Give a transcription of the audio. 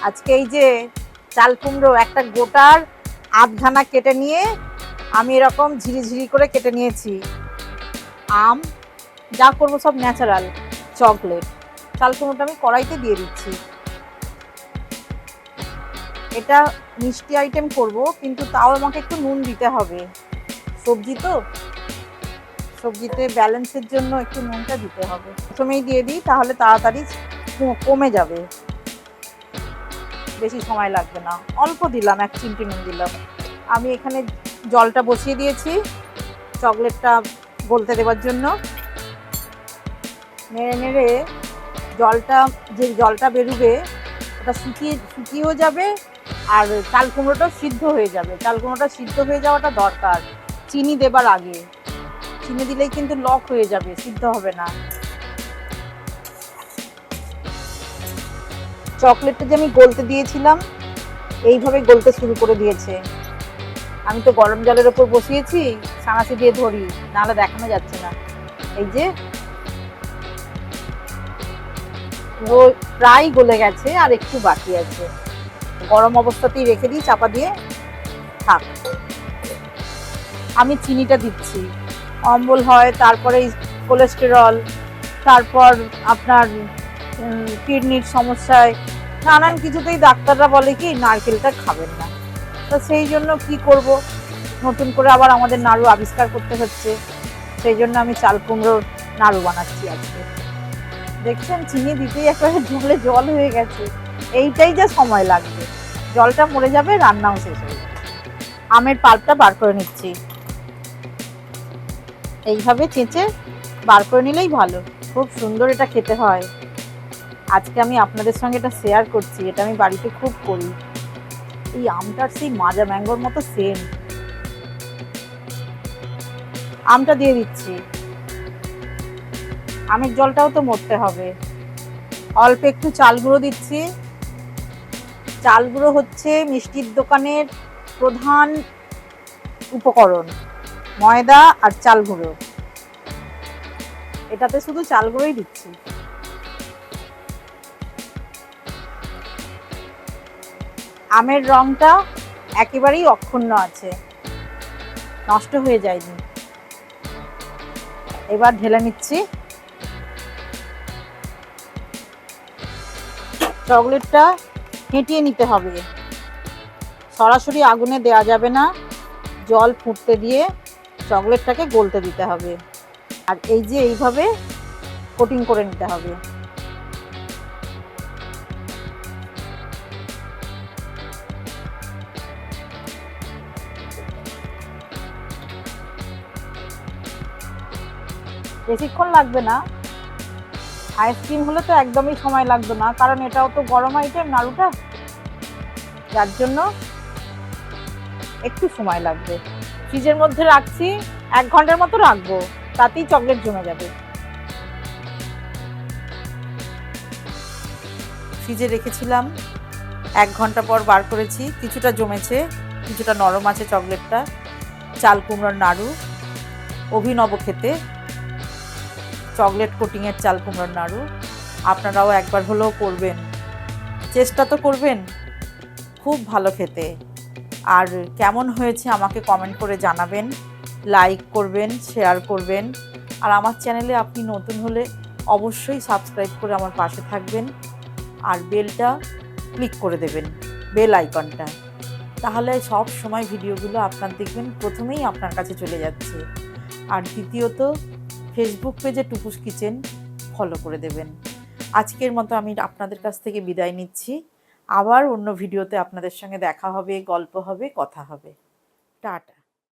আজকে এই যে চাল কুমড়ো একটা গোটার আধখানা কেটে নিয়ে আমি এরকম ঝিরিঝিরি করে কেটে নিয়েছি। আম, যা করবো সব ন্যাচারাল। চকলেট, চাল কুমড়োটা আমি কড়াইতে দিয়ে দিচ্ছি। এটা মিষ্টি আইটেম করব, কিন্তু তাও আমাকে একটু নুন দিতে হবে। সবজি তো, সবজিতে ব্যালেন্সের জন্য একটু নুনটা দিতে হবে। প্রথমেই দিয়ে দিই, তাহলে তাড়াতাড়ি কমে যাবে, বেশি সময় লাগবে না। অল্প দিলাম, 1 চিমটি নুন দিলাম। আমি এখানে জলটা বসিয়ে দিয়েছি চকলেটটা গলতে দেওয়ার জন্য। নেড়ে নেড়ে যে জলটা বেরোবে ওটা শুকিয়েও যাবে, আর চাল কুমড়োটাও সিদ্ধ হয়ে যাবে। চাল কুমড়োটা সিদ্ধ হয়ে যাওয়াটা দরকার চিনি দেবার আগে। চিনি দিলেই কিন্তু লক হয়ে যাবে, সিদ্ধ হবে না। চকলেটটা যে আমি গলতে দিয়েছিলাম, এইভাবে গলতে শুরু করে দিয়েছে। আমি তো গরম জলের ওপর বসিয়েছি, ছানাচি দিয়ে ধরি, নাহলে দেখানো যাচ্ছে না। এই যে প্রায় গলে গেছে, আর একটু বাকি আছে। গরম অবস্থাতেই রেখে দিই, চাপা দিয়ে থাক। আমি চিনিটা দিচ্ছি, অম্বল হয়, তারপরে কোলেস্টেরল, তারপর আপনার কিডনির সমস্যায়, নানান কিছুতেই ডাক্তাররা বলে কি নারকেলটা খাবেন না। তো সেই জন্য কি করব, নতুন করে আবার আমাদের নাড়ু আবিষ্কার করতে হচ্ছে। সেই জন্য আমি চাল কুমড়োর নাড়ু বানাচ্ছি আজকে। দেখছেন চিনি দিতেই একেবারে জলে জল হয়ে গেছে। এইটাই যা সময় লাগবে, জলটা মরে যাবে, রান্নাও শেষ হয়ে যাবে। আমের পাল্পটা বার করে নিচ্ছি, এইভাবে চেঁচে বার করে নিলেই ভালো। খুব সুন্দর এটা খেতে হয়। আজকে আমি আপনাদের সঙ্গে এটা শেয়ার করছি, এটা আমি বাড়িতে খুব করি। এই আমটার সেই মাজা ম্যাঙ্গোর মতো সেন্ট। আমটা দিয়ে দিচ্ছি, আমের জলটাও তো মরতে হবে। অল্প একটু চাল গুঁড়ো দিচ্ছি। চাল গুঁড়ো হচ্ছে মিষ্টির দোকানের প্রধান উপকরণ, ময়দা আর চাল গুঁড়ো। এটাতে শুধু চাল গুঁড়োই দিচ্ছি। আমের রংটা একেবারেই অক্ষুণ্ণ আছে, নষ্ট হয়ে যায়নি। এবার ঢেলে নিচ্ছি। চকলেটটা ফেটিয়ে নিতে হবে, সরাসরি আগুনে দেওয়া যাবে না। জল ফুটতে দিয়ে চকলেটটাকে গলতে দিতে হবে, আর এই যে এইভাবে কোটিং করে নিতে হবে। বেশিক্ষণ লাগবে না, আইসক্রিম হলে তো একদমই সময় লাগবে না, কারণ এটাও তো গরম আইটেম নাড়ুটা, যার জন্য একটু সময় লাগবে। ফ্রিজের মধ্যে রাখছি, 1 ঘন্টার মতো রাখবো, তাতেই চকলেট জমে যাবে। ফ্রিজে রেখেছিলাম, 1 ঘন্টা পর বার করেছি। কিছুটা জমেছে, কিছুটা নরম আছে চকলেটটা। চাল কুমড়োর নাড়ু অভিনব খেতে, চকলেট কোটিংয়ের চাল কুমড়োর নাড়ু। আপনারাও একবার হলেও করবেন, চেষ্টা তো করবেন। খুব ভালো খেতে। আর কেমন হয়েছে আমাকে কমেন্ট করে জানাবেন, লাইক করবেন, শেয়ার করবেন। আর আমার চ্যানেলে আপনি নতুন হলে অবশ্যই সাবস্ক্রাইব করে আমার পাশে থাকবেন, আর বেলটা ক্লিক করে দেবেন, বেল আইকনটা। তাহলে সব সময় ভিডিওগুলো আপনার দেখবেন প্রথমেই আপনার কাছে চলে যাচ্ছে। আর দ্বিতীয়ত, ফেসবুক পেজে টুকুস কিচেন ফলো করে দেবেন। আজকের মতো আমি আপনাদের কাছ থেকে বিদায় নিচ্ছি। আবার অন্য ভিডিওতে আপনাদের সঙ্গে দেখা হবে, গল্প হবে, কথা হবে। টাটা।